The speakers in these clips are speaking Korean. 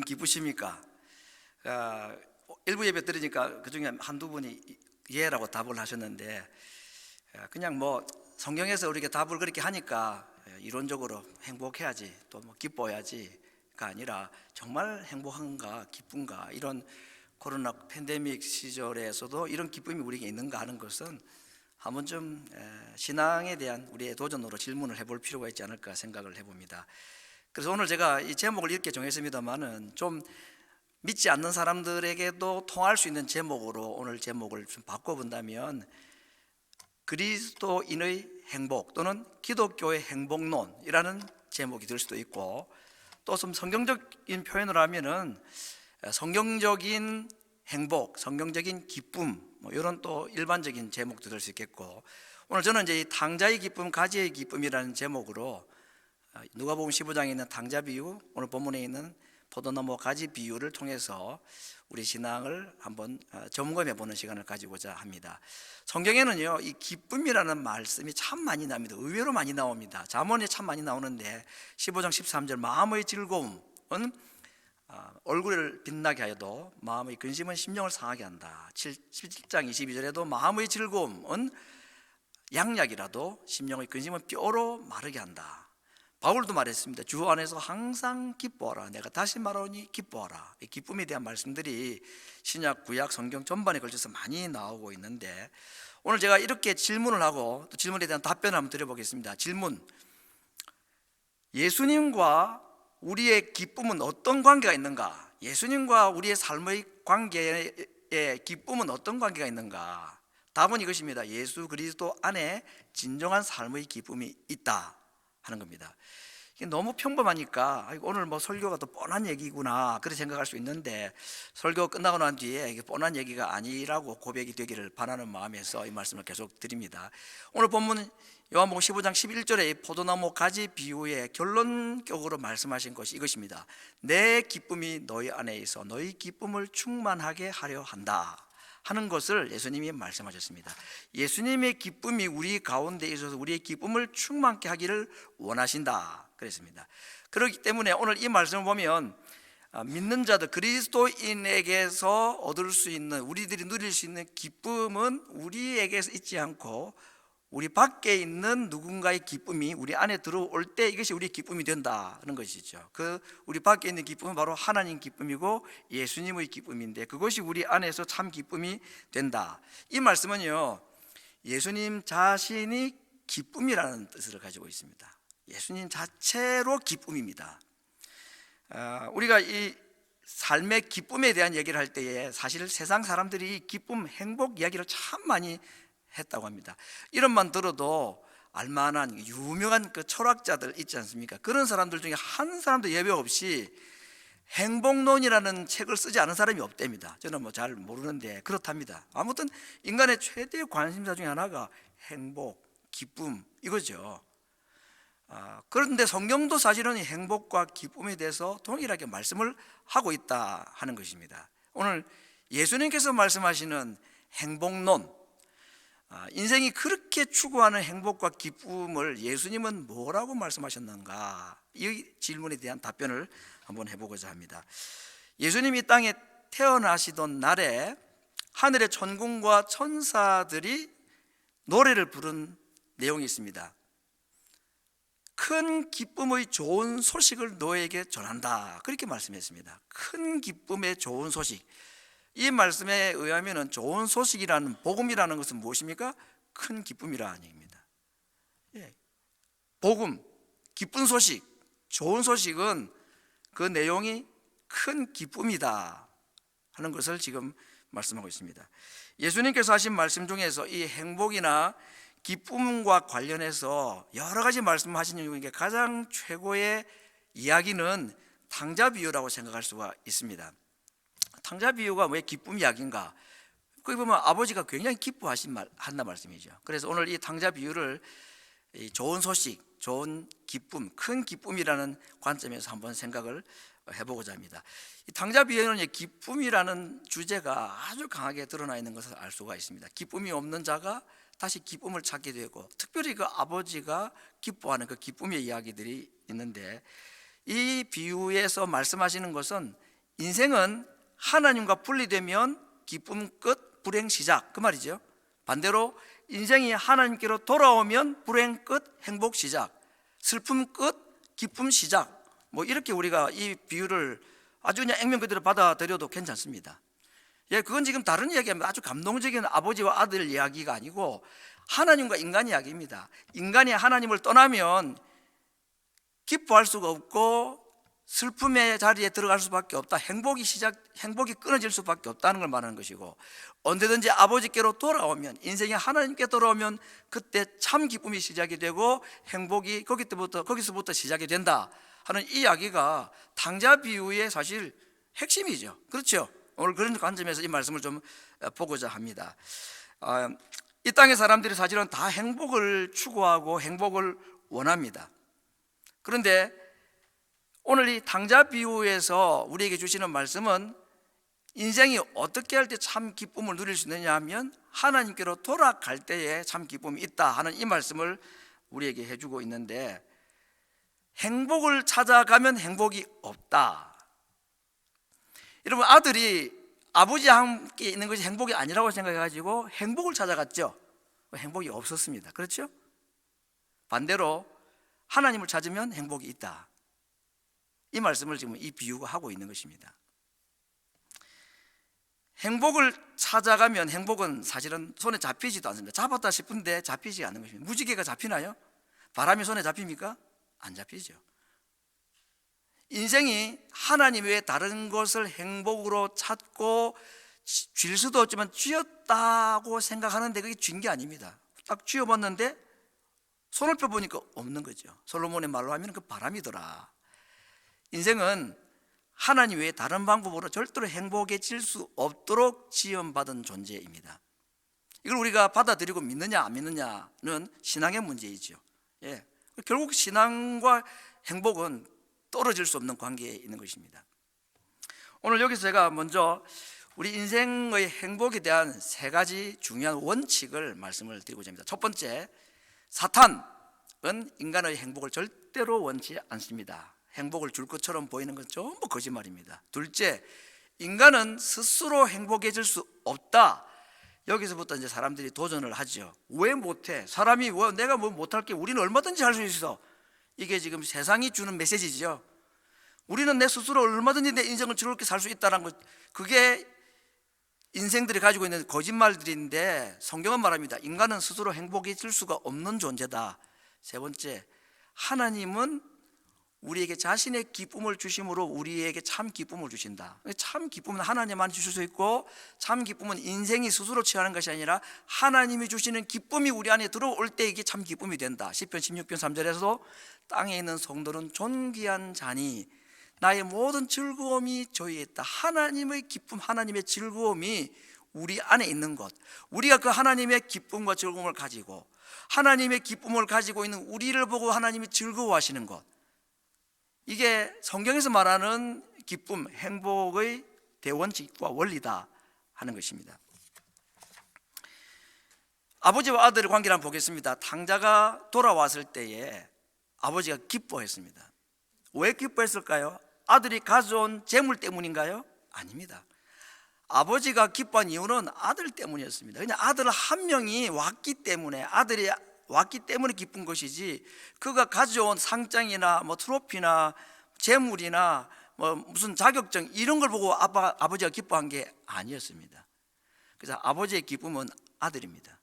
기쁘십니까? 일부 예배 들으니까 그중에 한두 분이 예라고 답을 하셨는데, 그냥 뭐 성경에서 우리가 답을 그렇게 하니까 이론적으로 행복해야지, 또 뭐 기뻐야지가 아니라 정말 행복한가 기쁜가, 이런 코로나 팬데믹 시절에서도 이런 기쁨이 우리에게 있는가 하는 것은 한번 좀 신앙에 대한 우리의 도전으로 질문을 해볼 필요가 있지 않을까 생각을 해봅니다. 그래서 오늘 제가 이 제목을 이렇게 정했습니다만은, 좀 믿지 않는 사람들에게도 통할 수 있는 제목으로 오늘 제목을 좀 바꿔본다면, 그리스도인의 행복 또는 기독교의 행복론이라는 제목이 될 수도 있고, 또 좀 성경적인 표현을 하면은 성경적인 행복, 성경적인 기쁨, 뭐 이런 또 일반적인 제목도 될 수 있겠고, 오늘 저는 이제 이 탕자의 기쁨, 가지의 기쁨이라는 제목으로 누가복음 15장에 있는 탕자 비유, 오늘 본문에 있는 포도나무 가지 비유를 통해서 우리 신앙을 한번 점검해 보는 시간을 가지고자 합니다. 성경에는요, 이 기쁨이라는 말씀이 참 많이 나옵니다. 의외로 많이 나옵니다. 잠언에 참 많이 나오는데 15장 13절 마음의 즐거움은 얼굴을 빛나게 하여도 마음의 근심은 심령을 상하게 한다. 17장 22절에도 마음의 즐거움은 양약이라도 심령의 근심은 뼈로 마르게 한다. 바울도 말했습니다. 주 안에서 항상 기뻐하라. 내가 다시 말하오니 기뻐하라. 이 기쁨에 대한 말씀들이 신약 구약 성경 전반에 걸쳐서 많이 나오고 있는데, 오늘 제가 이렇게 질문을 하고 또 질문에 대한 답변을 한번 드려보겠습니다. 질문: 예수님과 우리의 기쁨은 어떤 관계가 있는가? 예수님과 우리의 삶의 관계에 기쁨은 어떤 관계가 있는가? 답은 이것입니다. 예수 그리스도 안에 진정한 삶의 기쁨이 있다 하는 겁니다. 이게 너무 평범하니까 오늘 뭐 설교가 또 뻔한 얘기구나 그렇게 생각할 수 있는데, 설교 끝나고 난 뒤에 이게 뻔한 얘기가 아니라고 고백이 되기를 바라는 마음에서 이 말씀을 계속 드립니다. 오늘 본문 요한복음 15장 11절에 포도나무 가지 비유의 결론적으로 말씀하신 것이 이것입니다. 내 기쁨이 너희 안에 있어 너희 기쁨을 충만하게 하려 한다 하는 것을 예수님이 말씀하셨습니다. 예수님의 기쁨이 우리 가운데 있어서 우리의 기쁨을 충만케 하기를 원하신다 그랬습니다. 그렇기 때문에 오늘 이 말씀을 보면 믿는 자들, 그리스도인에게서 얻을 수 있는, 우리들이 누릴 수 있는 기쁨은 우리에게서 있지 않고 우리 밖에 있는 누군가의 기쁨이 우리 안에 들어올 때 이것이 우리의 기쁨이 된다는 것이죠. 그 우리 밖에 있는 기쁨은 바로 하나님 기쁨이고 예수님의 기쁨인데, 그것이 우리 안에서 참 기쁨이 된다. 이 말씀은요, 예수님 자신이 기쁨이라는 뜻을 가지고 있습니다. 예수님 자체로 기쁨입니다. 우리가 이 삶의 기쁨에 대한 얘기를 할 때에 사실 세상 사람들이 기쁨, 행복 이야기를 참 많이 했다고 합니다. 이름만 들어도 알만한 유명한 그 철학자들 있지 않습니까? 그런 사람들 중에 한 사람도 예외 없이 행복론이라는 책을 쓰지 않은 사람이 없답니다. 저는 뭐 잘 모르는데 그렇답니다. 아무튼 인간의 최대의 관심사 중에 하나가 행복, 기쁨 이거죠. 그런데 성경도 사실은 행복과 기쁨에 대해서 동일하게 말씀을 하고 있다 하는 것입니다. 오늘 예수님께서 말씀하시는 행복론, 인생이 그렇게 추구하는 행복과 기쁨을 예수님은 뭐라고 말씀하셨는가, 이 질문에 대한 답변을 한번 해보고자 합니다. 예수님이 땅에 태어나시던 날에 하늘의 천군과 천사들이 노래를 부른 내용이 있습니다. 큰 기쁨의 좋은 소식을 너에게 전한다, 그렇게 말씀했습니다. 큰 기쁨의 좋은 소식, 이 말씀에 의하면 좋은 소식이라는, 복음이라는 것은 무엇입니까? 큰 기쁨이라는 얘기입니다. 복음, 기쁜 소식, 좋은 소식은 그 내용이 큰 기쁨이다 하는 것을 지금 말씀하고 있습니다. 예수님께서 하신 말씀 중에서 이 행복이나 기쁨과 관련해서 여러 가지 말씀하신 중에 가장 최고의 이야기는 탕자 비유라고 생각할 수가 있습니다. 탕자 비유가 왜 기쁨 이야기인가? 거기 보면 아버지가 굉장히 기뻐한다 말씀이죠. 그래서 오늘 이 탕자 비유를 좋은 소식, 좋은 기쁨, 큰 기쁨이라는 관점에서 한번 생각을 해보고자 합니다. 이 탕자 비유에는 기쁨이라는 주제가 아주 강하게 드러나 있는 것을 알 수가 있습니다. 기쁨이 없는 자가 다시 기쁨을 찾게 되고, 특별히 그 아버지가 기뻐하는 그 기쁨의 이야기들이 있는데, 이 비유에서 말씀하시는 것은 인생은 하나님과 분리되면 기쁨 끝, 불행 시작, 그 말이죠. 반대로 인생이 하나님께로 돌아오면 불행 끝, 행복 시작, 슬픔 끝, 기쁨 시작, 뭐 이렇게 우리가 이 비유를 아주 그냥 액면 그대로 받아들여도 괜찮습니다. 예, 그건 지금 다른 이야기입니다. 아주 감동적인 아버지와 아들 이야기가 아니고 하나님과 인간 이야기입니다. 인간이 하나님을 떠나면 기뻐할 수가 없고 슬픔의 자리에 들어갈 수밖에 없다. 행복이 끊어질 수밖에 없다는 걸 말하는 것이고, 언제든지 아버지께로 돌아오면, 인생이 하나님께 돌아오면 그때 참 기쁨이 시작이 되고 행복이 거기서부터 시작이 된다 하는 이 이야기가 탕자 비유의 사실 핵심이죠. 그렇죠? 오늘 그런 관점에서 이 말씀을 좀 보고자 합니다. 이 땅의 사람들이 사실은 다 행복을 추구하고 행복을 원합니다. 그런데 오늘 이 탕자 비유에서 우리에게 주시는 말씀은 인생이 어떻게 할 때 참 기쁨을 누릴 수 있느냐 하면 하나님께로 돌아갈 때에 참 기쁨이 있다 하는 이 말씀을 우리에게 해주고 있는데, 행복을 찾아가면 행복이 없다. 여러분, 아들이 아버지와 함께 있는 것이 행복이 아니라고 생각해가지고 행복을 찾아갔죠. 행복이 없었습니다. 그렇죠? 반대로 하나님을 찾으면 행복이 있다. 이 말씀을 지금 이 비유가 하고 있는 것입니다. 행복을 찾아가면 행복은 사실은 손에 잡히지도 않습니다. 잡았다 싶은데 잡히지 않는 것입니다. 무지개가 잡히나요? 바람이 손에 잡힙니까? 안 잡히죠. 인생이 하나님 외에 다른 것을 행복으로 찾고 쥘 수도 없지만 쥐었다고 생각하는데 그게 쥔 게 아닙니다. 딱 쥐어봤는데 손을 펴보니까 없는 거죠. 솔로몬의 말로 하면 그 바람이더라. 인생은 하나님 외에 다른 방법으로 절대로 행복해질 수 없도록 지원받은 존재입니다. 이걸 우리가 받아들이고 믿느냐 안 믿느냐는 신앙의 문제이죠. 예. 결국 신앙과 행복은 떨어질 수 없는 관계에 있는 것입니다. 오늘 여기서 제가 먼저 우리 인생의 행복에 대한 세 가지 중요한 원칙을 말씀을 드리고자 합니다. 첫 번째, 사탄은 인간의 행복을 절대로 원치 않습니다. 행복을 줄 것처럼 보이는 건 전부 거짓말입니다. 둘째, 인간은 스스로 행복해질 수 없다. 여기서부터 이제 사람들이 도전을 하죠. 왜 못해? 사람이 내가 뭐 못할 게 우리는 얼마든지 할 수 있어. 이게 지금 세상이 주는 메시지죠. 우리는 내 스스로 얼마든지 내 인생을 즐겁게 살 수 있다는 것, 그게 인생들이 가지고 있는 거짓말들인데, 성경은 말합니다. 인간은 스스로 행복해질 수가 없는 존재다. 세 번째, 하나님은 우리에게 자신의 기쁨을 주심으로 우리에게 참 기쁨을 주신다. 참 기쁨은 하나님만 주실 수 있고, 참 기쁨은 인생이 스스로 취하는 것이 아니라 하나님이 주시는 기쁨이 우리 안에 들어올 때 이게 참 기쁨이 된다. 시편 16편 3절에서도 땅에 있는 성도는 존귀한 자니 나의 모든 즐거움이 저희에 있다. 하나님의 기쁨, 하나님의 즐거움이 우리 안에 있는 것, 우리가 그 하나님의 기쁨과 즐거움을 가지고 하나님의 기쁨을 가지고 있는 우리를 보고 하나님이 즐거워하시는 것, 이게 성경에서 말하는 기쁨, 행복의 대원칙과 원리다 하는 것입니다. 아버지와 아들의 관계를 한번 보겠습니다. 탕자가 돌아왔을 때에 아버지가 기뻐했습니다. 왜 기뻐했을까요? 아들이 가져온 재물 때문인가요? 아닙니다. 아버지가 기뻐한 이유는 아들 때문이었습니다. 그냥 아들 한 명이 왔기 때문에, 아들이 왔기 때문에 기쁜 것이지, 그가 가져온 상장이나 뭐 트로피나 재물이나 뭐 무슨 자격증 이런 걸 보고 아버지가 기뻐한 게 아니었습니다. 그래서 아버지의 기쁨은 아들입니다.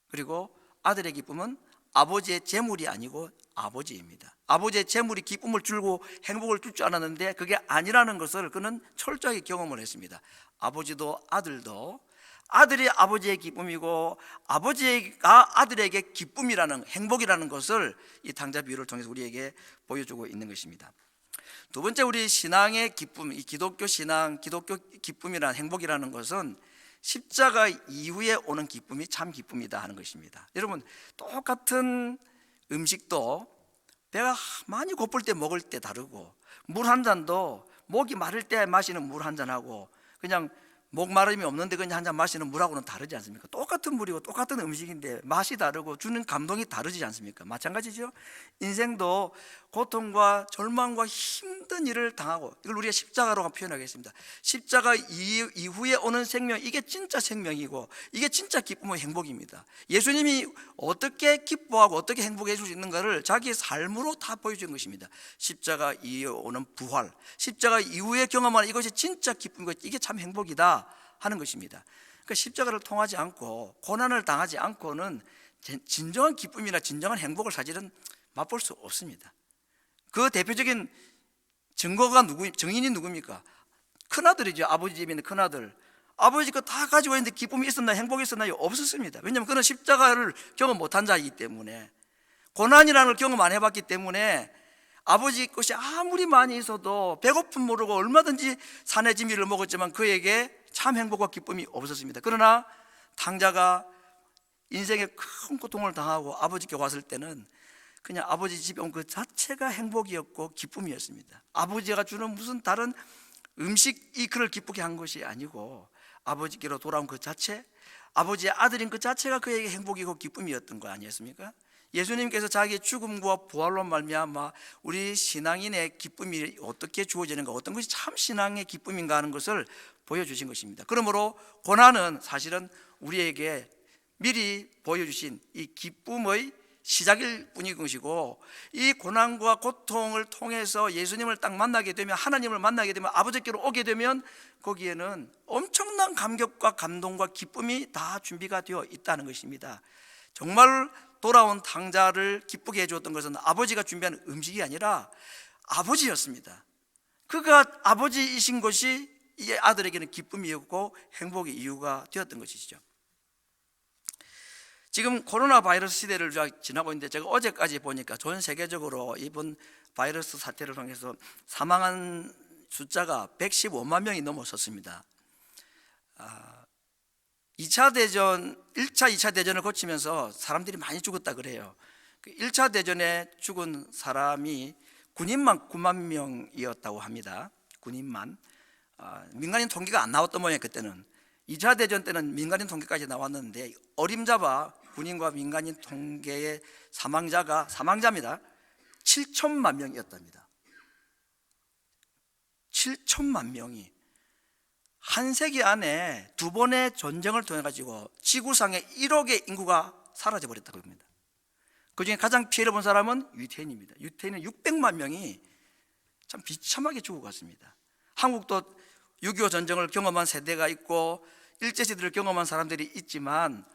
그리고 아들의 기쁨은 아버지의 재물이 아니고 아버지입니다. 아버지의 재물이 기쁨을 주고 행복을 줄 줄 알았는데 그게 아니라는 것을 그는 철저하게 경험을 했습니다. 아버지도 아들도, 아들이 아버지의 기쁨이고 아버지가 아들에게 기쁨이라는, 행복이라는 것을 이 탕자 비유를 통해서 우리에게 보여주고 있는 것입니다. 두 번째, 우리 신앙의 기쁨, 이 기독교 신앙, 기독교 기쁨이라는, 행복이라는 것은 십자가 이후에 오는 기쁨이 참 기쁨이다 하는 것입니다. 여러분, 똑같은 음식도 배가 많이 고플 때 먹을 때 다르고, 물 한 잔도 목이 마를 때 마시는 물 한 잔하고 그냥 목마름이 없는데 그냥 한 잔 마시는 물하고는 다르지 않습니까? 똑같은 물이고 똑같은 음식인데 맛이 다르고 주는 감동이 다르지 않습니까? 마찬가지죠. 인생도 고통과 절망과 힘든 일을 당하고, 이걸 우리가 십자가로 표현하겠습니다. 십자가 이후에 오는 생명, 이게 진짜 생명이고 이게 진짜 기쁨의 행복입니다. 예수님이 어떻게 기뻐하고 어떻게 행복해 줄 수 있는가를 자기의 삶으로 다 보여준 것입니다. 십자가 이후에 오는 부활, 십자가 이후에 경험하는 이것이 진짜 기쁨이고 이게 참 행복이다 하는 것입니다. 그러니까 십자가를 통하지 않고 고난을 당하지 않고는 진정한 기쁨이나 진정한 행복을 사실은 맛볼 수 없습니다. 그 대표적인 증인이 누굽니까? 큰아들이죠. 아버지 집에 있는 큰아들. 아버지 거 다 가지고 있는데 기쁨이 있었나요? 행복이 있었나요? 없었습니다. 왜냐하면 그는 십자가를 경험 못한 자이기 때문에, 고난이라는 걸 경험 안 해봤기 때문에 아버지 것이 아무리 많이 있어도 배고픔 모르고 얼마든지 산의 진미를 먹었지만 그에게 참 행복과 기쁨이 없었습니다. 그러나 탕자가 인생에 큰 고통을 당하고 아버지께 왔을 때는 그냥 아버지 집에 온 그 자체가 행복이었고 기쁨이었습니다. 아버지가 주는 무슨 다른 음식이 그를 기쁘게 한 것이 아니고 아버지께로 돌아온 그 자체, 아버지의 아들인 그 자체가 그에게 행복이고 기쁨이었던 거 아니었습니까? 예수님께서 자기의 죽음과 부활로 말미암아 우리 신앙인의 기쁨이 어떻게 주어지는가, 어떤 것이 참 신앙의 기쁨인가 하는 것을 보여주신 것입니다. 그러므로 고난은 사실은 우리에게 미리 보여주신 이 기쁨의 시작일 뿐인 것이고, 이 고난과 고통을 통해서 예수님을 딱 만나게 되면, 하나님을 만나게 되면, 아버지께로 오게 되면 거기에는 엄청난 감격과 감동과 기쁨이 다 준비가 되어 있다는 것입니다. 정말 돌아온 탕자를 기쁘게 해주었던 것은 아버지가 준비한 음식이 아니라 아버지였습니다. 그가 아버지이신 것이 이 아들에게는 기쁨이었고 행복의 이유가 되었던 것이죠. 지금 코로나 바이러스 시대를 지나고 있는데, 제가 어제까지 보니까 전 세계적으로 이번 바이러스 사태를 통해서 사망한 숫자가 115만 명이 넘어섰습니다. 2차 대전, 1차, 2차 대전을 거치면서 사람들이 많이 죽었다 그래요. 1차 대전에 죽은 사람이 군인만 9만 명이었다고 합니다. 군인만. 민간인 통계가 안 나왔던 모양이에요. 그때는 2차 대전 때는 민간인 통계까지 나왔는데 어림잡아 군인과 민간인 통계의 사망자입니다. 7천만 명이었답니다. 7천만 명이 한 세기 안에 두 번의 전쟁을 통해 가지고 지구상의 1억의 인구가 사라져 버렸다고 합니다. 그 중에 가장 피해를 본 사람은 유태인입니다. 유태인은 600만 명이 참 비참하게 죽어갔습니다. 한국도 6.25 전쟁을 경험한 세대가 있고 일제시대를 경험한 사람들이 있지만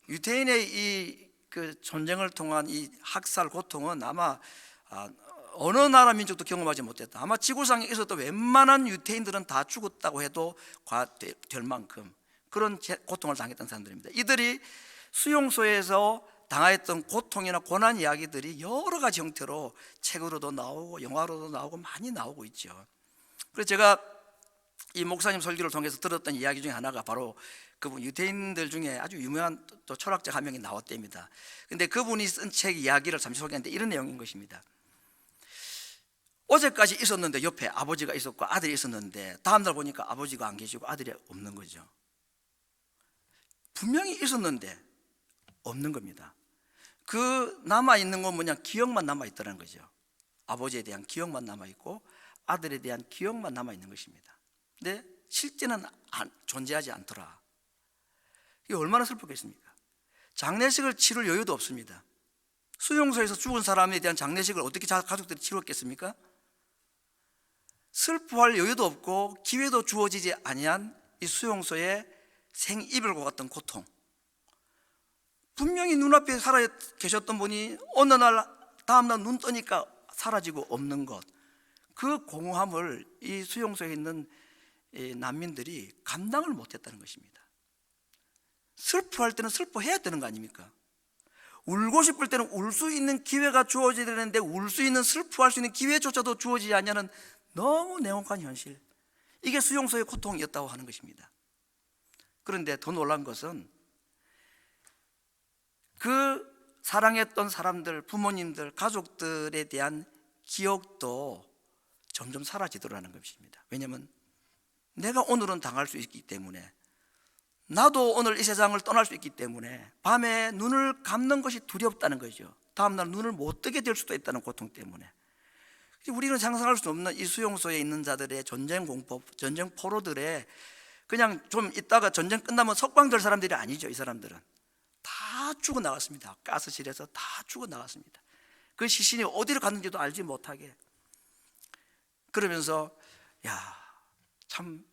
유태인의 이 그 전쟁을 통한 이 학살 고통은 아마 어느 나라 민족도 경험하지 못했다. 아마 지구상에 있었던 웬만한 유태인들은 다 죽었다고 해도 과될 만큼 그런 고통을 당했던 사람들입니다. 이들이 수용소에서 당하였던 고통이나 고난 이야기들이 여러 가지 형태로 책으로도 나오고 영화로도 나오고 많이 나오고 있죠. 그래서 제가 이 목사님 설교를 통해서 들었던 이야기 중에 하나가 바로 그분 유태인들 중에 아주 유명한 또 철학자 한 명이 나왔답니다. 근데 그분이 쓴 책 이야기를 잠시 소개했는데 이런 내용인 것입니다. 어제까지 있었는데 옆에 아버지가 있었고 아들이 있었는데 다음날 보니까 아버지가 안 계시고 아들이 없는 거죠. 분명히 있었는데 없는 겁니다. 그 남아있는 건 뭐냐, 기억만 남아있더라는 거죠. 아버지에 대한 기억만 남아있고 아들에 대한 기억만 남아있는 것입니다. 근데 실제는 존재하지 않더라. 이게 얼마나 슬프겠습니까? 장례식을 치를 여유도 없습니다. 수용소에서 죽은 사람에 대한 장례식을 어떻게 가족들이 치렀겠습니까? 슬퍼할 여유도 없고 기회도 주어지지 아니한 이 수용소의 생이별과 같은 고통, 분명히 눈앞에 살아 계셨던 분이 어느 날 다음날 눈 뜨니까 사라지고 없는 것, 그 공허함을 이 수용소에 있는 이 난민들이 감당을 못했다는 것입니다. 슬퍼할 때는 슬퍼해야 되는 거 아닙니까? 울고 싶을 때는 울 수 있는 기회가 주어져야 되는데 울 수 있는, 슬퍼할 수 있는 기회조차도 주어지지 않냐는 너무 냉혹한 현실, 이게 수용소의 고통이었다고 하는 것입니다. 그런데 더 놀란 것은 그 사랑했던 사람들, 부모님들, 가족들에 대한 기억도 점점 사라지더라는 것입니다. 왜냐하면 내가 오늘은 당할 수 있기 때문에, 나도 오늘 이 세상을 떠날 수 있기 때문에 밤에 눈을 감는 것이 두렵다는 거죠. 다음날 눈을 못 뜨게 될 수도 있다는 고통 때문에. 우리는 상상할 수 없는 이 수용소에 있는 자들의 전쟁 공포, 전쟁 포로들의, 그냥 좀 있다가 전쟁 끝나면 석방될 사람들이 아니죠. 이 사람들은 다 죽어 나갔습니다. 가스실에서 다 죽어 나갔습니다. 그 시신이 어디로 갔는지도 알지 못하게. 그러면서 참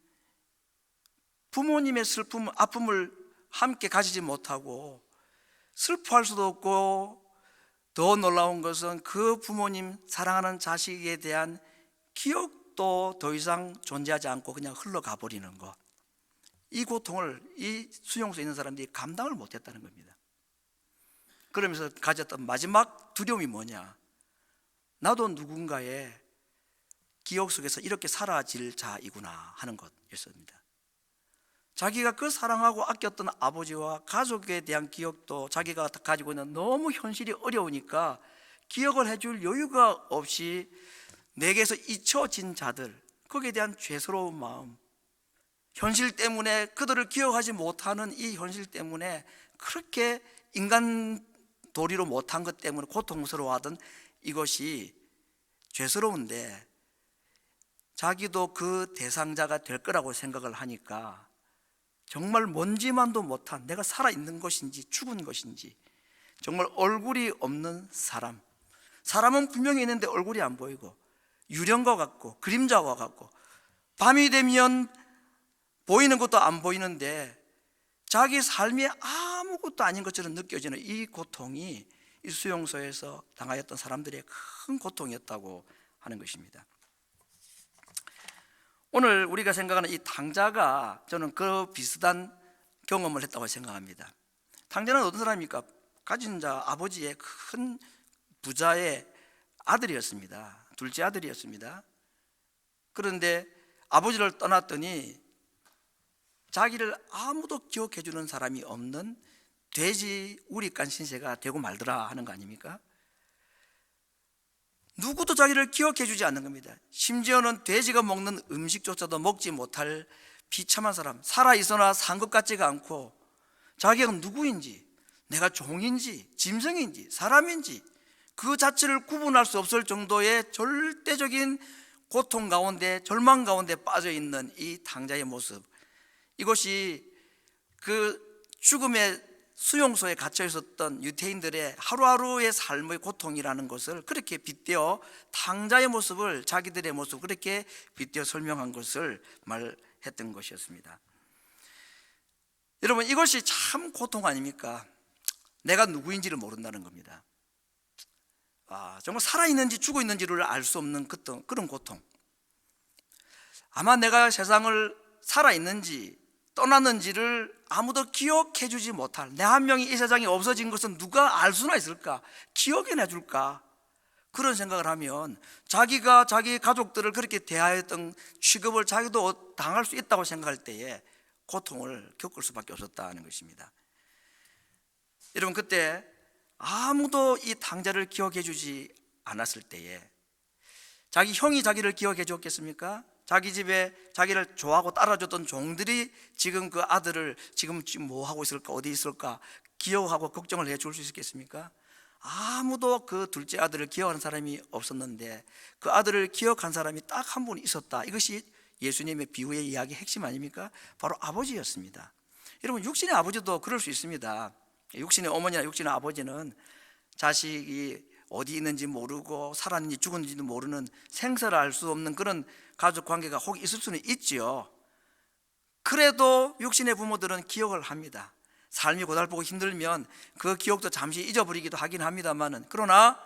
부모님의 슬픔, 아픔을 함께 가지지 못하고 슬퍼할 수도 없고, 더 놀라운 것은 그 부모님, 사랑하는 자식에 대한 기억도 더 이상 존재하지 않고 그냥 흘러가 버리는 것. 이 고통을 이 수용소에 있는 사람들이 감당을 못했다는 겁니다. 그러면서 가졌던 마지막 두려움이 뭐냐? 나도 누군가의 기억 속에서 이렇게 사라질 자이구나 하는 것이었습니다. 자기가 그 사랑하고 아꼈던 아버지와 가족에 대한 기억도 자기가 가지고 있는 너무 현실이 어려우니까 기억을 해줄 여유가 없이 내게서 잊혀진 자들, 거기에 대한 죄스러운 마음, 현실 때문에 그들을 기억하지 못하는 이 현실 때문에 그렇게 인간 도리로 못한 것 때문에 고통스러워하던 이것이 죄스러운데, 자기도 그 대상자가 될 거라고 생각을 하니까 정말 뭔지만도 못한, 내가 살아있는 것인지 죽은 것인지 정말 얼굴이 없는 사람, 사람은 분명히 있는데 얼굴이 안 보이고 유령과 같고 그림자와 같고, 밤이 되면 보이는 것도 안 보이는데 자기 삶이 아무것도 아닌 것처럼 느껴지는 이 고통이 이 수용소에서 당하였던 사람들의 큰 고통이었다고 하는 것입니다. 오늘 우리가 생각하는 이 탕자가, 저는 그 비슷한 경험을 했다고 생각합니다. 탕자는 어떤 사람입니까? 가진 자 아버지의 큰 부자의 아들이었습니다. 둘째 아들이었습니다. 그런데 아버지를 떠났더니 자기를 아무도 기억해 주는 사람이 없는 돼지 우리간 신세가 되고 말더라 하는 거 아닙니까? 누구도 자기를 기억해 주지 않는 겁니다. 심지어는 돼지가 먹는 음식조차도 먹지 못할 비참한 사람, 살아있으나 산 것 같지가 않고, 자기가 누구인지, 내가 종인지 짐승인지 사람인지 그 자체를 구분할 수 없을 정도의 절대적인 고통 가운데, 절망 가운데 빠져있는 이 탕자의 모습, 이것이 그 죽음의 수용소에 갇혀 있었던 유태인들의 하루하루의 삶의 고통이라는 것을 그렇게 빗대어, 탕자의 모습을, 자기들의 모습을 그렇게 빗대어 설명한 것을 말했던 것이었습니다. 여러분, 이것이 참 고통 아닙니까? 내가 누구인지를 모른다는 겁니다. 정말 살아있는지 죽어 있는지를 알 수 없는 그런 고통. 아마 내가 세상을 살아있는지 떠났는지를 아무도 기억해 주지 못할, 내 한 명이 이 세상에 없어진 것은 누가 알 수나 있을까? 기억해내 줄까? 그런 생각을 하면 자기가 자기 가족들을 그렇게 대하였던 취급을 자기도 당할 수 있다고 생각할 때에 고통을 겪을 수밖에 없었다는 것입니다. 여러분, 그때 아무도 이 탕자를 기억해 주지 않았을 때에 자기 형이 자기를 기억해 줬겠습니까? 자기 집에 자기를 좋아하고 따라줬던 종들이 지금 그 아들을 지금 뭐 하고 있을까, 어디 있을까 기억하고 걱정을 해줄 수 있겠습니까? 아무도 그 둘째 아들을 기억하는 사람이 없었는데 그 아들을 기억한 사람이 딱 한 분 있었다. 이것이 예수님의 비유의 이야기의 핵심 아닙니까? 바로 아버지였습니다. 여러분, 육신의 아버지도 그럴 수 있습니다. 육신의 어머니나 육신의 아버지는 자식이 어디 있는지 모르고 살았는지 죽었는지도 모르는, 생사를 알 수 없는 그런 가족 관계가 혹 있을 수는 있지요. 그래도 육신의 부모들은 기억을 합니다. 삶이 고달프고 힘들면 그 기억도 잠시 잊어버리기도 하긴 합니다만은, 그러나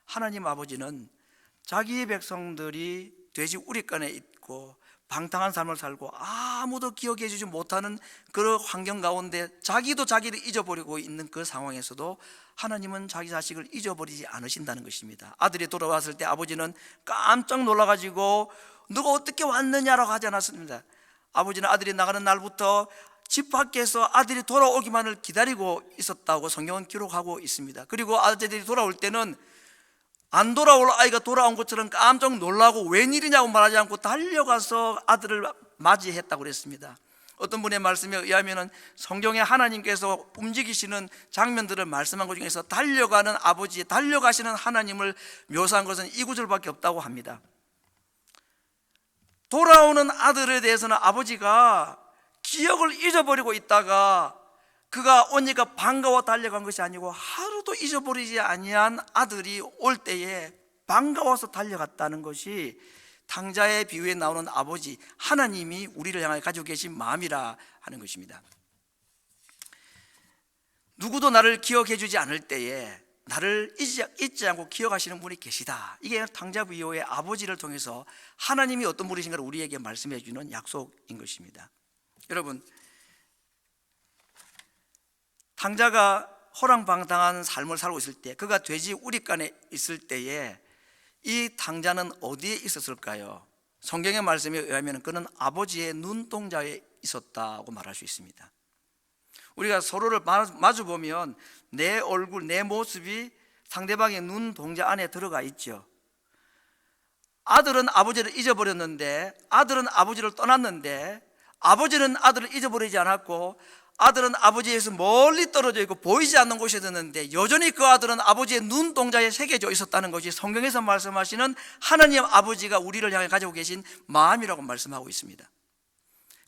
하나님 아버지는 자기의 백성들이 돼지 우리간에 있고 방탕한 삶을 살고 아무도 기억해 주지 못하는 그런 환경 가운데 자기도 자기를 잊어버리고 있는 그 상황에서도 하나님은 자기 자식을 잊어버리지 않으신다는 것입니다. 아들이 돌아왔을 때 아버지는 깜짝 놀라가지고 너가 어떻게 왔느냐라고 하지 않았습니다. 아버지는 아들이 나가는 날부터 집 밖에서 아들이 돌아오기만을 기다리고 있었다고 성경은 기록하고 있습니다. 그리고 아들이 돌아올 때는 안 돌아올 아이가 돌아온 것처럼 깜짝 놀라고 웬일이냐고 말하지 않고 달려가서 아들을 맞이했다고 그랬습니다. 어떤 분의 말씀에 의하면 성경에 하나님께서 움직이시는 장면들을 말씀한 것 중에서 달려가는 아버지, 달려가시는 하나님을 묘사한 것은 이 구절밖에 없다고 합니다. 돌아오는 아들에 대해서는 아버지가 기억을 잊어버리고 있다가 그가 오니까 반가워 달려간 것이 아니고 하루도 잊어버리지 아니한 아들이 올 때에 반가워서 달려갔다는 것이 탕자의 비유에 나오는 아버지 하나님이 우리를 향해 가지고 계신 마음이라 하는 것입니다. 누구도 나를 기억해 주지 않을 때에 나를 잊지 않고 기억하시는 분이 계시다. 이게 탕자 비유의 아버지를 통해서 하나님이 어떤 분이신가를 우리에게 말씀해 주는 약속인 것입니다. 여러분, 탕자가 호랑방탕한 삶을 살고 있을 때, 그가 돼지 우리간에 있을 때에 이 탕자는 어디에 있었을까요? 성경의 말씀에 의하면 그는 아버지의 눈동자에 있었다고 말할 수 있습니다. 우리가 서로를 마주 보면 내 얼굴, 내 모습이 상대방의 눈동자 안에 들어가 있죠. 아들은 아버지를 잊어버렸는데, 아들은 아버지를 떠났는데, 아버지는 아들을 잊어버리지 않았고, 아들은 아버지에서 멀리 떨어져 있고 보이지 않는 곳에 있었는데 여전히 그 아들은 아버지의 눈동자에 새겨져 있었다는 것이 성경에서 말씀하시는 하나님 아버지가 우리를 향해 가지고 계신 마음이라고 말씀하고 있습니다.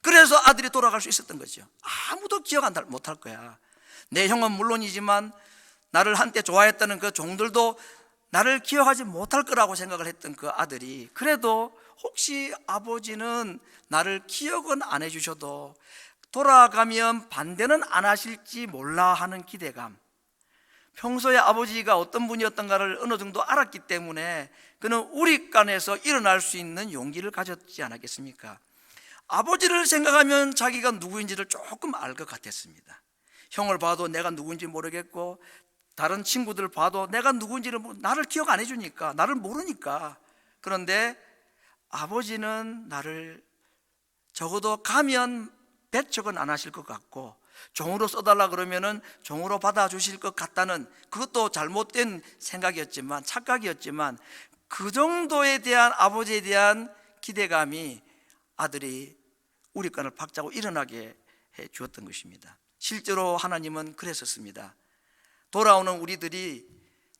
그래서 아들이 돌아갈 수 있었던 거죠. 아무도 기억 못할 거야. 내 형은 물론이지만 나를 한때 좋아했다는 그 종들도 나를 기억하지 못할 거라고 생각을 했던 그 아들이, 그래도 혹시 아버지는 나를 기억은 안 해주셔도 돌아가면 반대는 안 하실지 몰라 하는 기대감, 평소에 아버지가 어떤 분이었던가를 어느 정도 알았기 때문에 그는 우리간에서 일어날 수 있는 용기를 가졌지 않았겠습니까? 아버지를 생각하면 자기가 누구인지를 조금 알 것 같았습니다. 형을 봐도 내가 누구인지 모르겠고 다른 친구들 봐도 내가 누구인지를 나를 기억 안 해주니까, 나를 모르니까. 그런데 아버지는 나를 적어도 가면 배척은 안 하실 것 같고 종으로 써달라 그러면은 종으로 받아주실 것 같다는, 그것도 잘못된 생각이었지만, 착각이었지만 그 정도에 대한 아버지에 대한 기대감이 아들이 우리간을 박차고 일어나게 해 주었던 것입니다. 실제로 하나님은 그랬었습니다. 돌아오는 우리들이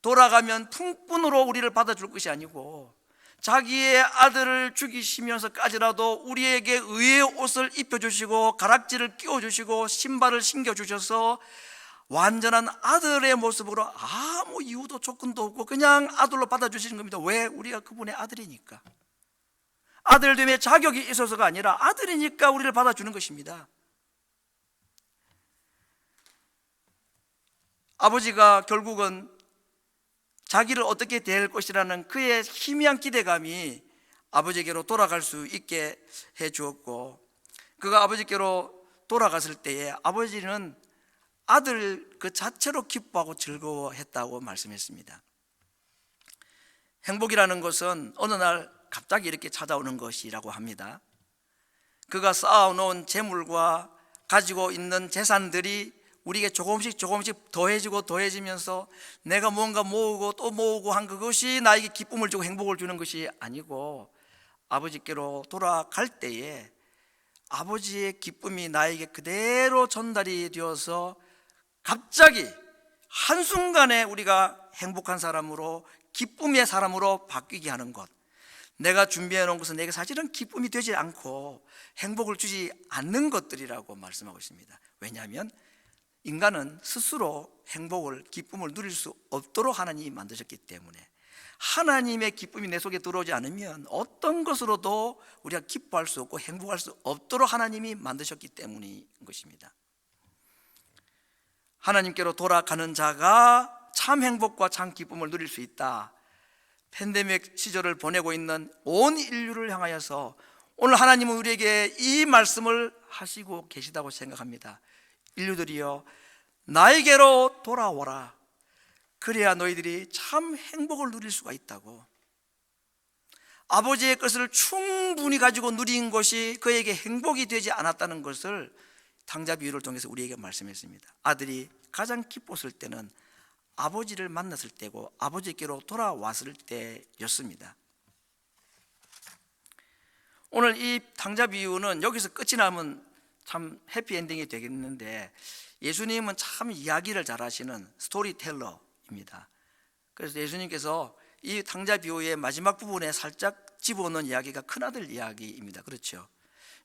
돌아가면 풍분으로 우리를 받아줄 것이 아니고 자기의 아들을 죽이시면서까지라도 우리에게 의의 옷을 입혀주시고 가락지를 끼워주시고 신발을 신겨주셔서 완전한 아들의 모습으로 아무 이유도 조건도 없고 그냥 아들로 받아주시는 겁니다. 왜? 우리가 그분의 아들이니까. 아들됨의 자격이 있어서가 아니라 아들이니까 우리를 받아주는 것입니다. 아버지가 결국은 자기를 어떻게 대할 것이라는 그의 희미한 기대감이 아버지께로 돌아갈 수 있게 해 주었고, 그가 아버지께로 돌아갔을 때에 아버지는 아들 그 자체로 기뻐하고 즐거워했다고 말씀했습니다. 행복이라는 것은 어느 날 갑자기 이렇게 찾아오는 것이라고 합니다. 그가 쌓아놓은 재물과 가지고 있는 재산들이 우리에게 조금씩 더해지고 더해지면서 내가 뭔가 모으고 또 모으고 한 그것이 나에게 기쁨을 주고 행복을 주는 것이 아니고, 아버지께로 돌아갈 때에 아버지의 기쁨이 나에게 그대로 전달이 되어서 갑자기 한순간에 우리가 행복한 사람으로, 기쁨의 사람으로 바뀌게 하는 것, 내가 준비해 놓은 것은 내게 사실은 기쁨이 되지 않고 행복을 주지 않는 것들이라고 말씀하고 있습니다. 왜냐하면 인간은 스스로 행복을, 기쁨을 누릴 수 없도록 하나님이 만드셨기 때문에, 하나님의 기쁨이 내 속에 들어오지 않으면 어떤 것으로도 우리가 기뻐할 수 없고 행복할 수 없도록 하나님이 만드셨기 때문인 것입니다. 하나님께로 돌아가는 자가 참 행복과 참 기쁨을 누릴 수 있다. 팬데믹 시절을 보내고 있는 온 인류를 향하여서 오늘 하나님은 우리에게 이 말씀을 하시고 계시다고 생각합니다. 인류들이여, 나에게로 돌아오라. 그래야 너희들이 참 행복을 누릴 수가 있다고. 아버지의 것을 충분히 가지고 누린 것이 그에게 행복이 되지 않았다는 것을 탕자 비유를 통해서 우리에게 말씀했습니다. 아들이 가장 기뻤을 때는 아버지를 만났을 때고 아버지께로 돌아왔을 때였습니다. 오늘 이 탕자 비유는 여기서 끝이 나면 참 해피엔딩이 되겠는데, 예수님은 참 이야기를 잘하시는 스토리텔러입니다. 그래서 예수님께서 이 탕자 비유의 마지막 부분에 살짝 집어넣은 이야기가 큰아들 이야기입니다. 그렇죠?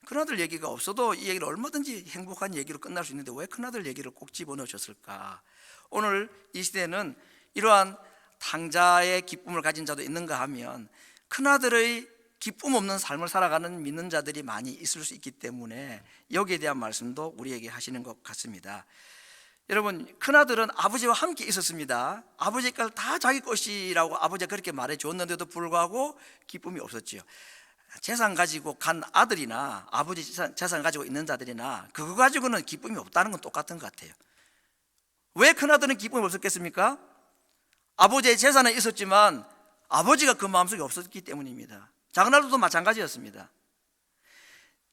큰아들 얘기가 없어도 이 얘기를 얼마든지 행복한 얘기로 끝날 수 있는데 왜 큰아들 얘기를 꼭 집어넣으셨을까? 오늘 이 시대는 이러한 탕자의 기쁨을 가진 자도 있는가 하면, 큰아들의 기쁨 없는 삶을 살아가는 믿는 자들이 많이 있을 수 있기 때문에 여기에 대한 말씀도 우리에게 하시는 것 같습니다. 여러분, 큰아들은 아버지와 함께 있었습니다. 아버지 걸 다 자기 것이라고 아버지가 그렇게 말해 줬는데도 불구하고 기쁨이 없었지요. 재산 가지고 간 아들이나 아버지 재산 가지고 있는 자들이나 그거 가지고는 기쁨이 없다는 건 똑같은 것 같아요. 왜 큰아들은 기쁨이 없었겠습니까? 아버지의 재산은 있었지만 아버지가 그 마음속에 없었기 때문입니다. 작은아들도 마찬가지였습니다.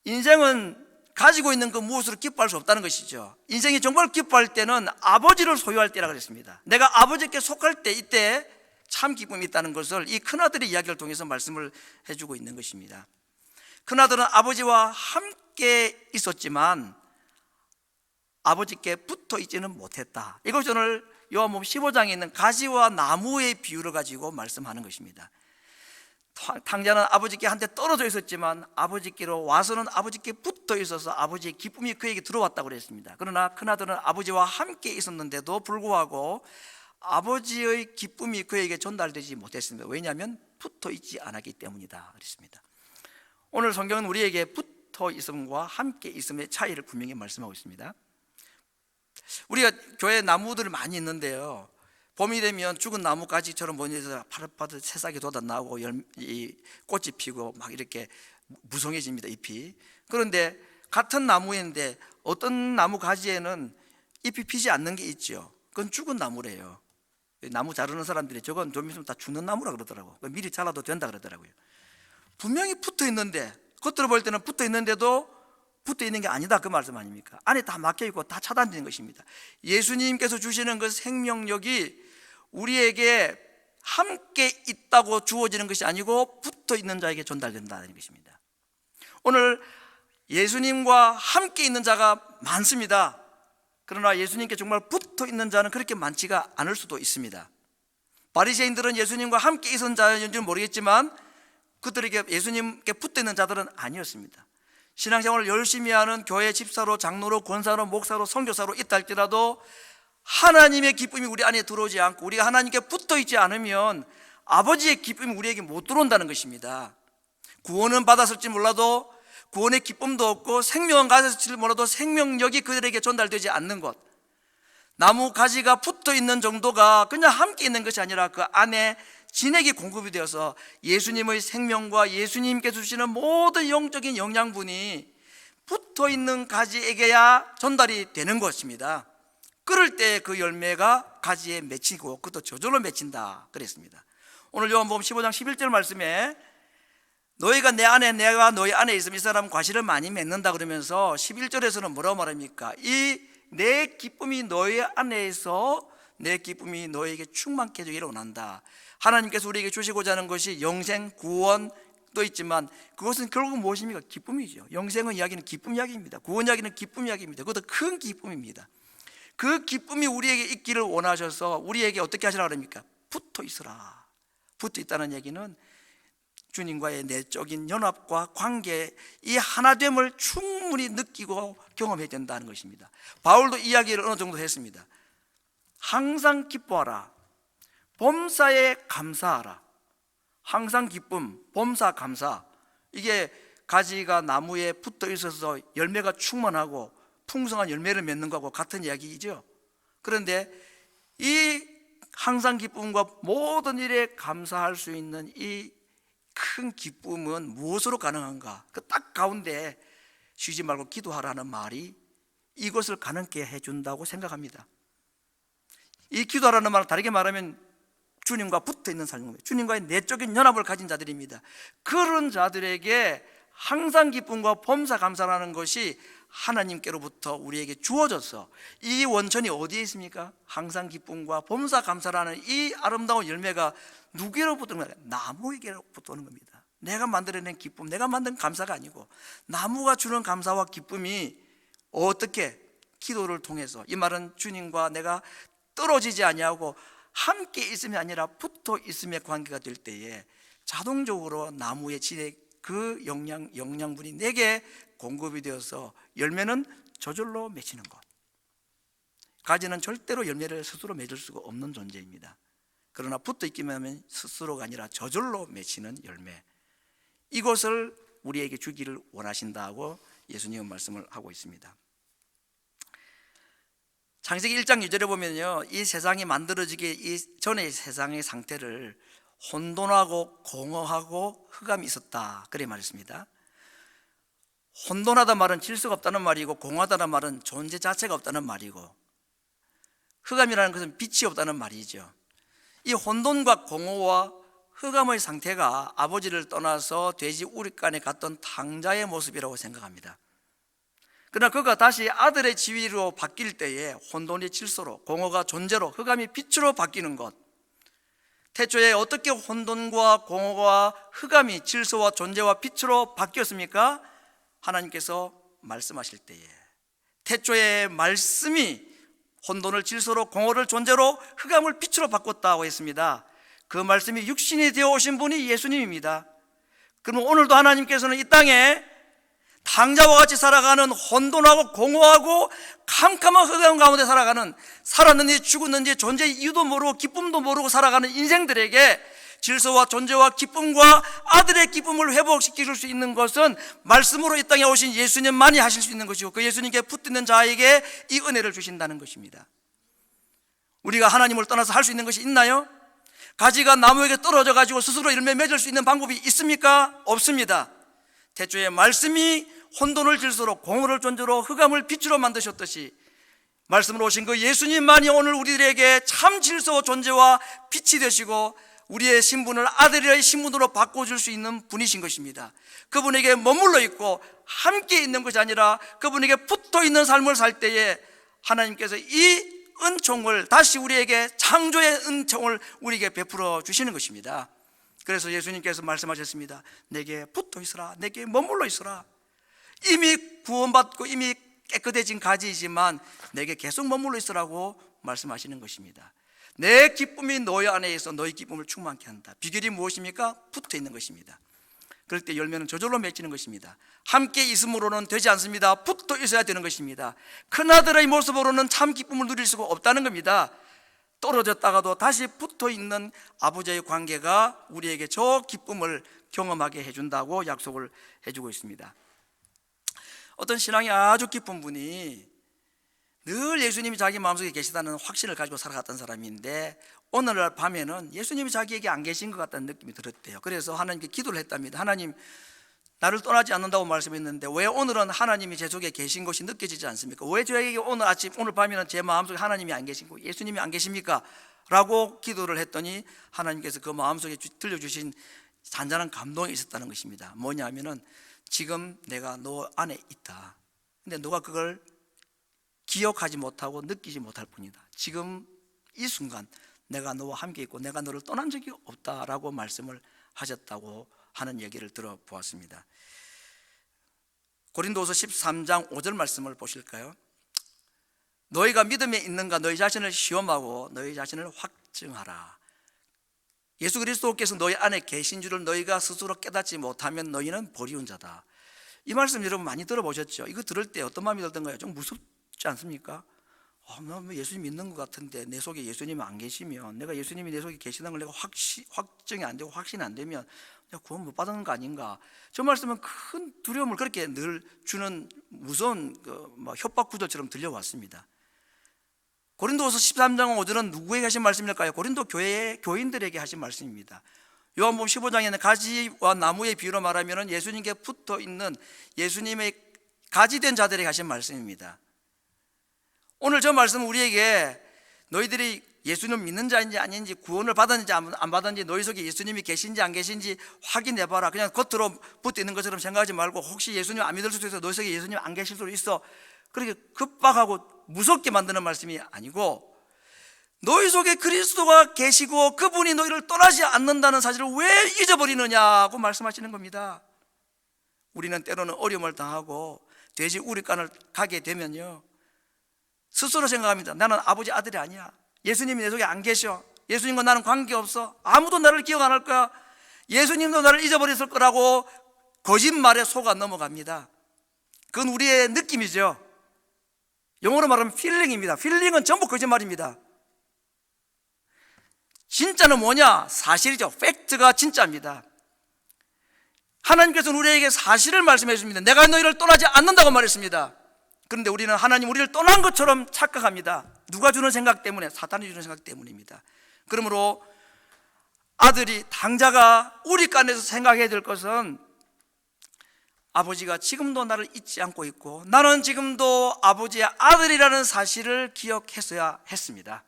인생은 가지고 있는 그 무엇으로 기뻐할 수 없다는 것이죠. 인생이 정말 기뻐할 때는 아버지를 소유할 때라 그랬습니다. 내가 아버지께 속할 때, 이때 참 기쁨이 있다는 것을 이 큰아들의 이야기를 통해서 말씀을 해주고 있는 것입니다. 큰아들은 아버지와 함께 있었지만 아버지께 붙어 있지는 못했다. 이것을 오늘 요한복음 15장에 있는 가지와 나무의 비유를 가지고 말씀하는 것입니다. 탕자는 아버지께 한테 떨어져 있었지만 아버지께로 와서는 아버지께 붙어 있어서 아버지의 기쁨이 그에게 들어왔다고 그랬습니다. 그러나 큰아들은 아버지와 함께 있었는데도 불구하고 아버지의 기쁨이 그에게 전달되지 못했습니다. 왜냐하면 붙어 있지 않았기 때문이다 그랬습니다. 오늘 성경은 우리에게 붙어 있음과 함께 있음의 차이를 분명히 말씀하고 있습니다. 우리가 교회 나무들이 많이 있는데요, 봄이 되면 죽은 나무가지처럼 번져서 파릇파릇 새싹이 돋아나오고 이 꽃이 피고 막 이렇게 무성해집니다, 잎이. 그런데 같은 나무인데 어떤 나무 가지에는 잎이 피지 않는 게 있죠. 그건 죽은 나무래요. 나무 자르는 사람들이 저건 좀 있으면 다 죽는 나무라 그러더라고요. 미리 잘라도 된다 그러더라고요. 분명히 붙어 있는데, 겉으로 볼 때는 붙어 있는데도 붙어 있는 게 아니다, 그 말씀 아닙니까? 안에 다 막혀 있고 다 차단되는 것입니다. 예수님께서 주시는 그 생명력이 우리에게 함께 있다고 주어지는 것이 아니고 붙어 있는 자에게 전달된다는 것입니다. 오늘 예수님과 함께 있는 자가 많습니다. 그러나 예수님께 정말 붙어 있는 자는 그렇게 많지가 않을 수도 있습니다. 바리새인들은 예수님과 함께 있었는 자였는지는 모르겠지만 그들에게 예수님께 붙어 있는 자들은 아니었습니다. 신앙생활을 열심히 하는 교회 집사로, 장로로, 권사로, 목사로, 선교사로 있다 할지라도 하나님의 기쁨이 우리 안에 들어오지 않고 우리가 하나님께 붙어 있지 않으면 아버지의 기쁨이 우리에게 못 들어온다는 것입니다. 구원은 받았을지 몰라도 구원의 기쁨도 없고 생명은 가졌을지 몰라도 생명력이 그들에게 전달되지 않는 것, 나무 가지가 붙어 있는 정도가 그냥 함께 있는 것이 아니라 그 안에 진액이 공급이 되어서 예수님의 생명과 예수님께서 주시는 모든 영적인 영양분이 붙어 있는 가지에게야 전달이 되는 것입니다. 끓을 때 그 열매가 가지에 맺히고 그것도 저절로 맺힌다 그랬습니다. 오늘 요한복음 15장 11절 말씀에 너희가 내 안에 내가 너희 안에 있으면 이 사람은 과실을 많이 맺는다 그러면서 11절에서는 뭐라고 말합니까? 이 내 기쁨이 너희 안에서 내 기쁨이 너에게 충만케 되기를 원한다. 하나님께서 우리에게 주시고자 하는 것이 영생, 구원도 있지만 그것은 결국 무엇입니까? 기쁨이죠. 영생은 이야기는 기쁨 이야기입니다. 구원 이야기는 기쁨 이야기입니다. 그것도 큰 기쁨입니다. 그 기쁨이 우리에게 있기를 원하셔서 우리에게 어떻게 하시라고 합니까? 붙어 있으라. 붙어 있다는 얘기는 주님과의 내적인 연합과 관계, 이 하나됨을 충분히 느끼고 경험해야 된다는 것입니다. 바울도 이야기를 어느 정도 했습니다. 항상 기뻐하라. 범사에 감사하라. 항상 기쁨, 범사, 감사. 이게 가지가 나무에 붙어 있어서 열매가 충만하고 풍성한 열매를 맺는 것과 같은 이야기이죠. 그런데 이 항상 기쁨과 모든 일에 감사할 수 있는 이 큰 기쁨은 무엇으로 가능한가? 그 딱 가운데 쉬지 말고 기도하라는 말이 이것을 가능케 해준다고 생각합니다. 이 기도하라는 말은 다르게 말하면 주님과 붙어 있는 삶입니다. 주님과의 내적인 연합을 가진 자들입니다. 그런 자들에게 항상 기쁨과 범사 감사라는 것이 하나님께로부터 우리에게 주어져서 이 원천이 어디에 있습니까? 항상 기쁨과 범사 감사라는 이 아름다운 열매가 누구로부터 오는 거예요? 나무에게로부터 오는 겁니다. 내가 만들어낸 기쁨, 내가 만든 감사가 아니고 나무가 주는 감사와 기쁨이 어떻게 기도를 통해서, 이 말은 주님과 내가 떨어지지 아니하고 함께 있음이 아니라 붙어 있음의 관계가 될 때에 자동적으로 나무의 질의 그 영양분이 내게 공급이 되어서 열매는 저절로 맺히는 것. 가지는 절대로 열매를 스스로 맺을 수가 없는 존재입니다. 그러나 붙어 있기만 하면 스스로가 아니라 저절로 맺히는 열매, 이것을 우리에게 주기를 원하신다고 예수님은 말씀을 하고 있습니다. 창세기 1장 2절에 보면요, 이 세상이 만들어지기 이전의 세상의 상태를 혼돈하고 공허하고 흑암이 있었다, 그래 말했습니다. 혼돈하다 말은 질서가 없다는 말이고, 공허하다는 말은 존재 자체가 없다는 말이고, 흑암이라는 것은 빛이 없다는 말이죠. 이 혼돈과 공허와 흑암의 상태가 아버지를 떠나서 돼지 우리간에 갔던 탕자의 모습이라고 생각합니다. 그러나 그가 다시 아들의 지위로 바뀔 때에 혼돈이 질서로, 공허가 존재로, 흑암이 빛으로 바뀌는 것, 태초에 어떻게 혼돈과 공허와 흑암이 질서와 존재와 빛으로 바뀌었습니까? 하나님께서 말씀하실 때에 태초에 말씀이 혼돈을 질서로, 공허를 존재로, 흑암을 빛으로 바꿨다고 했습니다. 그 말씀이 육신이 되어 오신 분이 예수님입니다. 그럼 오늘도 하나님께서는 이 땅에 탕자와 같이 살아가는 혼돈하고 공허하고 캄캄한 흑암 가운데 살아가는, 살았는지 죽었는지 존재의 이유도 모르고 기쁨도 모르고 살아가는 인생들에게 질서와 존재와 기쁨과 아들의 기쁨을 회복시킬 수 있는 것은 말씀으로 이 땅에 오신 예수님만이 하실 수 있는 것이고, 그 예수님께 붙드는 자에게 이 은혜를 주신다는 것입니다. 우리가 하나님을 떠나서 할 수 있는 것이 있나요? 가지가 나무에게 떨어져 가지고 스스로 열매 맺을 수 있는 방법이 있습니까? 없습니다. 태초에 말씀이 혼돈을 질서로, 공허를 존재로, 흑암을 빛으로 만드셨듯이 말씀으로 오신 그 예수님만이 오늘 우리들에게 참 질서와 존재와 빛이 되시고 우리의 신분을 아들의 신분으로 바꿔줄 수 있는 분이신 것입니다. 그분에게 머물러 있고 함께 있는 것이 아니라 그분에게 붙어 있는 삶을 살 때에 하나님께서 이 은총을 다시 우리에게, 창조의 은총을 우리에게 베풀어 주시는 것입니다. 그래서 예수님께서 말씀하셨습니다. 내게 붙어 있으라, 내게 머물러 있으라. 이미 구원받고 이미 깨끗해진 가지이지만 내게 계속 머물러 있으라고 말씀하시는 것입니다. 내 기쁨이 너희 안에 있어 너희 기쁨을 충만케 한다. 비결이 무엇입니까? 붙어 있는 것입니다. 그럴 때 열매는 저절로 맺히는 것입니다. 함께 있음으로는 되지 않습니다. 붙어 있어야 되는 것입니다. 큰아들의 모습으로는 참 기쁨을 누릴 수가 없다는 겁니다. 떨어졌다가도 다시 붙어 있는 아버지의 관계가 우리에게 저 기쁨을 경험하게 해준다고 약속을 해주고 있습니다. 어떤 신앙이 아주 깊은 분이 늘 예수님이 자기 마음속에 계시다는 확신을 가지고 살아갔던 사람인데, 오늘날 밤에는 예수님이 자기에게 안 계신 것 같다는 느낌이 들었대요. 그래서 하나님께 기도를 했답니다. 하나님, 나를 떠나지 않는다고 말씀했는데 왜 오늘은 하나님이 제 속에 계신 것이 느껴지지 않습니까? 왜 저에게 오늘 아침, 오늘 밤에는 제 마음속에 하나님이 안 계신 거, 예수님이 안 계십니까? 라고 기도를 했더니 하나님께서 그 마음속에 들려주신 잔잔한 감동이 있었다는 것입니다. 뭐냐 하면은, 지금 내가 너 안에 있다. 근데 너가 그걸 기억하지 못하고 느끼지 못할 뿐이다. 지금 이 순간 내가 너와 함께 있고 내가 너를 떠난 적이 없다라고 말씀을 하셨다고 하는 얘기를 들어보았습니다. 고린도후서 13장 5절 말씀을 보실까요? 너희가 믿음에 있는가 너희 자신을 시험하고 너희 자신을 확증하라. 예수 그리스도께서 너희 안에 계신 줄을 너희가 스스로 깨닫지 못하면 너희는 버리운 자다. 이 말씀 여러분 많이 들어보셨죠? 이거 들을 때 어떤 마음이 들던가요? 좀 무섭지 않습니까? 나 예수님 믿는 것 같은데 내 속에 예수님이 안 계시면, 내가 예수님이 내 속에 계시다는 걸 내가 확증이 안 되고 확신이 안 되면 내가 구원 못 받는 거 아닌가? 저 말씀은 큰 두려움을 그렇게 늘 주는 무서운 협박 구조처럼 들려왔습니다. 고린도후서 13장 5절은 누구에게 하신 말씀일까요? 고린도 교인들에게 하신 말씀입니다. 요한복음 15장에는 가지와 나무의 비유로 말하면 예수님께 붙어 있는 예수님의 가지된 자들에게 하신 말씀입니다. 오늘 저 말씀은 우리에게 너희들이 예수님 믿는 자인지 아닌지, 구원을 받았는지 안 받았는지, 너희 속에 예수님이 계신지 안 계신지 확인해봐라. 그냥 겉으로 붙어 있는 것처럼 생각하지 말고, 혹시 예수님 안 믿을 수도 있어, 너희 속에 예수님 안 계실 수도 있어, 그렇게 급박하고 무섭게 만드는 말씀이 아니고, 너희 속에 그리스도가 계시고 그분이 너희를 떠나지 않는다는 사실을 왜 잊어버리느냐고 말씀하시는 겁니다. 우리는 때로는 어려움을 당하고 돼지 우리간을 가게 되면요, 스스로 생각합니다. 나는 아버지 아들이 아니야. 예수님이 내 속에 안 계셔. 예수님과 나는 관계없어. 아무도 나를 기억 안 할 거야. 예수님도 나를 잊어버렸을 거라고 거짓말에 속아 넘어갑니다. 그건 우리의 느낌이죠. 영어로 말하면 필링입니다. 필링은 전부 거짓말입니다. 진짜는 뭐냐? 사실이죠. 팩트가 진짜입니다. 하나님께서는 우리에게 사실을 말씀해 주십니다. 내가 너희를 떠나지 않는다고 말했습니다. 그런데 우리는 하나님 우리를 떠난 것처럼 착각합니다. 누가 주는 생각 때문에? 사탄이 주는 생각 때문입니다. 그러므로 아들이, 당자가 우리 간에서 생각해야 될 것은 아버지가 지금도 나를 잊지 않고 있고 나는 지금도 아버지의 아들이라는 사실을 기억했어야 했습니다.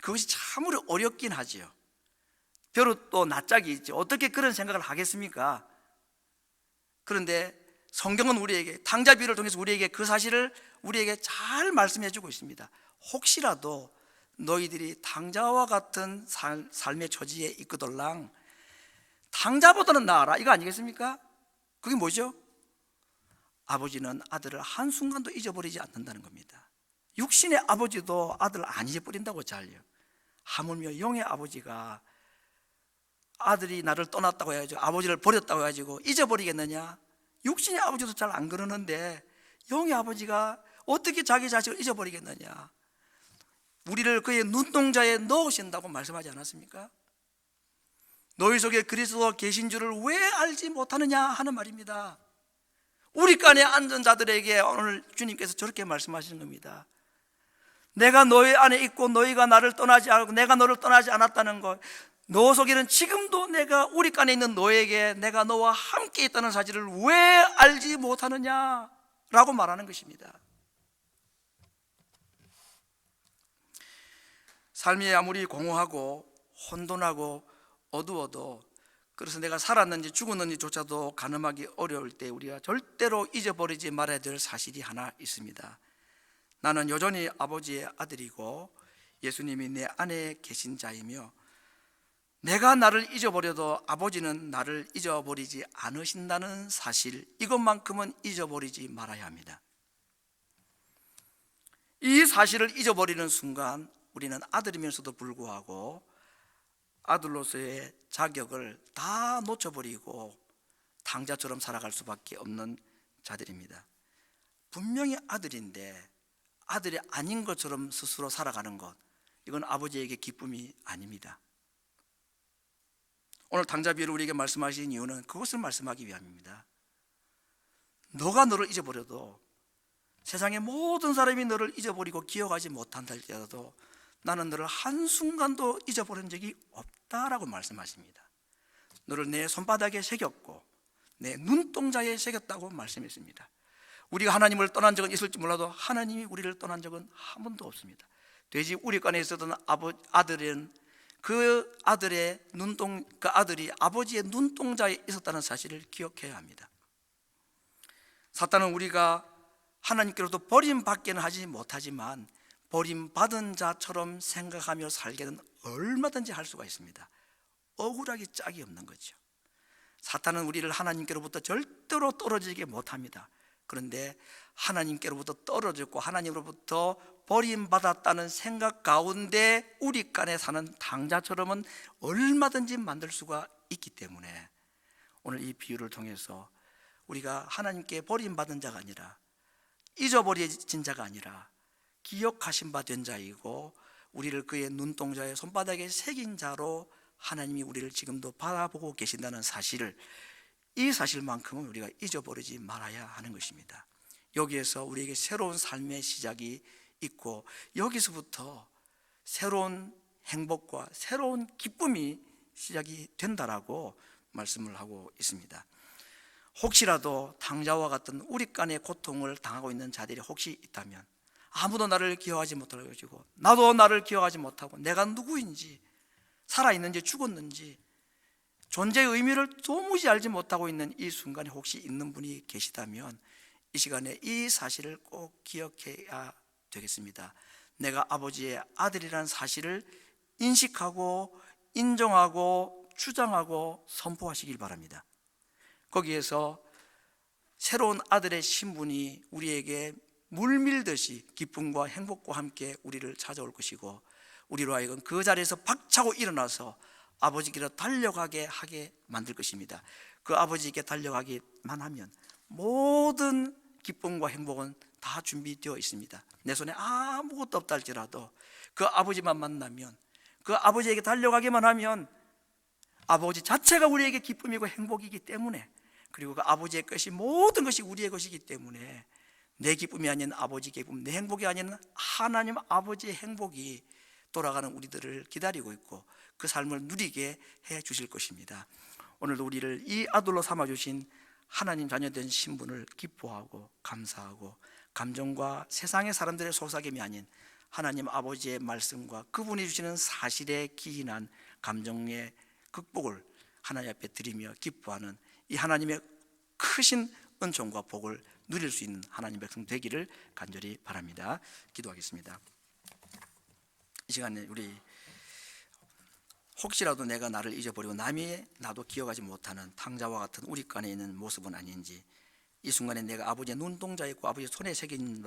그것이 참으로 어렵긴 하지요. 벼룩도 낯짝이 있죠. 어떻게 그런 생각을 하겠습니까? 그런데 성경은 우리에게, 당자 비유를 통해서 우리에게 그 사실을 우리에게 잘 말씀해 주고 있습니다. 혹시라도 너희들이 당자와 같은 삶의 처지에 있거들랑 당자보다는 나아라, 이거 아니겠습니까? 그게 뭐죠? 아버지는 아들을 한순간도 잊어버리지 않는다는 겁니다. 육신의 아버지도 아들을 안 잊어버린다고 잘요. 하물며 영의 아버지가 아들이 나를 떠났다고 해가지고, 아버지를 버렸다고 해가지고 잊어버리겠느냐? 육신의 아버지도 잘 안 그러는데 영의 아버지가 어떻게 자기 자식을 잊어버리겠느냐? 우리를 그의 눈동자에 넣으신다고 말씀하지 않았습니까? 너희 속에 그리스도가 계신 줄을 왜 알지 못하느냐 하는 말입니다. 우리 간에 앉은 자들에게 오늘 주님께서 저렇게 말씀하시는 겁니다. 내가 너희 안에 있고 너희가 나를 떠나지 않고 내가 너를 떠나지 않았다는 것, 너 속에는 지금도 내가 우리 간에 있는 너에게 내가 너와 함께 있다는 사실을 왜 알지 못하느냐 라고 말하는 것입니다. 삶이 아무리 공허하고 혼돈하고 어두워도, 그래서 내가 살았는지 죽었는지조차도 가늠하기 어려울 때 우리가 절대로 잊어버리지 말아야 될 사실이 하나 있습니다. 나는 여전히 아버지의 아들이고 예수님이 내 안에 계신 자이며 내가 나를 잊어버려도 아버지는 나를 잊어버리지 않으신다는 사실, 이것만큼은 잊어버리지 말아야 합니다. 이 사실을 잊어버리는 순간 우리는 아들이면서도 불구하고 아들로서의 자격을 다 놓쳐버리고 당자처럼 살아갈 수밖에 없는 자들입니다. 분명히 아들인데 아들이 아닌 것처럼 스스로 살아가는 것, 이건 아버지에게 기쁨이 아닙니다. 오늘 당자 비유를 우리에게 말씀하신 이유는 그것을 말씀하기 위함입니다. 너가 너를 잊어버려도, 세상의 모든 사람이 너를 잊어버리고 기억하지 못한다 할지라도 나는 너를 한순간도 잊어버린 적이 없다라고 말씀하십니다. 너를 내 손바닥에 새겼고 내 눈동자에 새겼다고 말씀했습니다. 우리가 하나님을 떠난 적은 있을지 몰라도 하나님이 우리를 떠난 적은 한 번도 없습니다. 돼지 우리간에 있었던 아들은 그 아들이 아버지의 눈동자에 있었다는 사실을 기억해야 합니다. 사탄은 우리가 하나님께로부터 버림받기는 하지 못하지만 버림받은 자처럼 생각하며 살게는 얼마든지 할 수가 있습니다. 억울하기 짝이 없는 거죠. 사탄은 우리를 하나님께로부터 절대로 떨어지게 못합니다. 그런데 하나님께로부터 떨어졌고 하나님으로부터 버림받았다는 생각 가운데 우리 간에 사는 당자처럼은 얼마든지 만들 수가 있기 때문에 오늘 이 비유를 통해서 우리가 하나님께 버림받은 자가 아니라 잊어버려진 자가 아니라 기억하신 바 된 자이고 우리를 그의 눈동자에 손바닥에 새긴 자로 하나님이 우리를 지금도 바라보고 계신다는 사실을, 이 사실만큼은 우리가 잊어버리지 말아야 하는 것입니다. 여기에서 우리에게 새로운 삶의 시작이 있고 여기서부터 새로운 행복과 새로운 기쁨이 시작이 된다라고 말씀을 하고 있습니다. 혹시라도 당자와 같은 우리 간의 고통을 당하고 있는 자들이 혹시 있다면, 아무도 나를 기억하지 못하고 가지고 나도 나를 기억하지 못하고 내가 누구인지, 살아있는지 죽었는지 존재의 의미를 도무지 알지 못하고 있는 이 순간에 혹시 있는 분이 계시다면 이 시간에 이 사실을 꼭 기억해야 되겠습니다. 내가 아버지의 아들이라는 사실을 인식하고 인정하고 주장하고 선포하시길 바랍니다. 거기에서 새로운 아들의 신분이 우리에게 물밀듯이 기쁨과 행복과 함께 우리를 찾아올 것이고, 우리로 하여금 그 자리에서 박차고 일어나서 아버지께로 달려가게 하게 만들 것입니다. 그 아버지께 달려가기만 하면 모든 기쁨과 행복은 다 준비되어 있습니다. 내 손에 아무것도 없다 할지라도 그 아버지만 만나면, 그 아버지에게 달려가기만 하면 아버지 자체가 우리에게 기쁨이고 행복이기 때문에, 그리고 그 아버지의 것이 모든 것이 우리의 것이기 때문에 내 기쁨이 아닌 아버지 기쁨, 내 행복이 아닌 하나님 아버지의 행복이 돌아가는 우리들을 기다리고 있고 그 삶을 누리게 해 주실 것입니다. 오늘도 우리를 이 아들로 삼아주신 하나님 자녀된 신분을 기뻐하고 감사하고, 감정과 세상의 사람들의 속삭임이 아닌 하나님 아버지의 말씀과 그분이 주시는 사실에 기인한 감정의 극복을 하나님 앞에 드리며 기뻐하는 이 하나님의 크신 은총과 복을 누릴 수 있는 하나님 백성 되기를 간절히 바랍니다. 기도하겠습니다. 이 시간에 우리 혹시라도 내가 나를 잊어버리고 남이 나도 기억하지 못하는 탕자와 같은 우리 간에 있는 모습은 아닌지, 이 순간에 내가 아버지의 눈동자에 있고 아버지의 손에 새긴